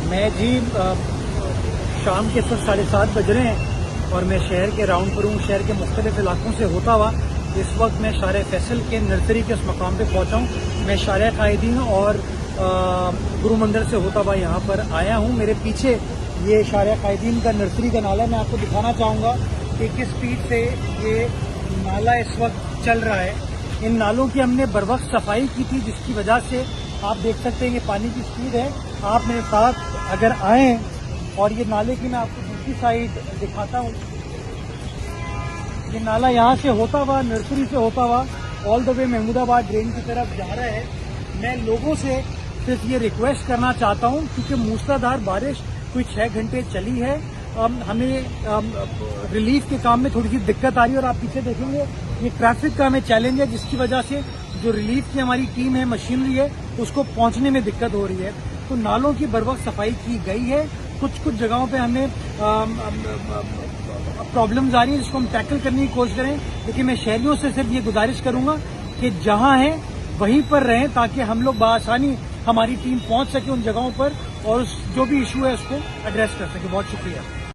मैं जी शाम के 7:30 बज रहे हैं और मैं शहर के राउंड पर हूँ। शहर के मुख्तलिफ इलाकों से होता हुआ इस वक्त मैं शारे फैसल के नर्सरी के उस मकाम पे पहुँचा हूँ। मैं शारे कायदीन और गुरु मंदिर से होता हुआ यहाँ पर आया हूँ। मेरे पीछे ये शारे कायदीन का नर्सरी का नाला है। मैं आपको दिखाना चाहूँगा कि किस स्पीड से ये नाला इस वक्त चल रहा है। इन नालों की हमने बर वक्त सफाई की थी, जिसकी वजह से आप देख सकते हैं ये पानी की स्पीड है। आप मेरे साथ अगर आए और ये नाले की मैं आपको दूसरी साइड दिखाता हूँ। ये नाला यहाँ से होता हुआ, नर्सरी से होता हुआ all the way Mahmudabad drain की तरफ जा रहा है। मैं लोगों से सिर्फ ये रिक्वेस्ट करना चाहता हूँ, क्योंकि मूसलाधार बारिश कोई 6 घंटे चली है, हमें रिलीफ के काम में थोड़ी सी दिक्कत आ रही है। और आप पीछे देखेंगे ये ट्रैफिक का हमें चैलेंज है, जिसकी वजह से जो रिलीफ की हमारी टीम है, मशीनरी है, उसको पहुंचने में दिक्कत हो रही है। तो नालों की बर वक्त सफाई की गई है। कुछ जगहों पे हमें प्रॉब्लम्स आ रही हैं, जिसको हम टैकल करने की कोशिश करें। लेकिन मैं शहरियों से सिर्फ ये गुजारिश करूंगा कि जहां हैं वहीं पर रहें, ताकि हम लोग बआसानी हमारी टीम पहुंच सके उन जगहों पर और जो भी इशू है उसको एड्रेस कर सके। बहुत शुक्रिया।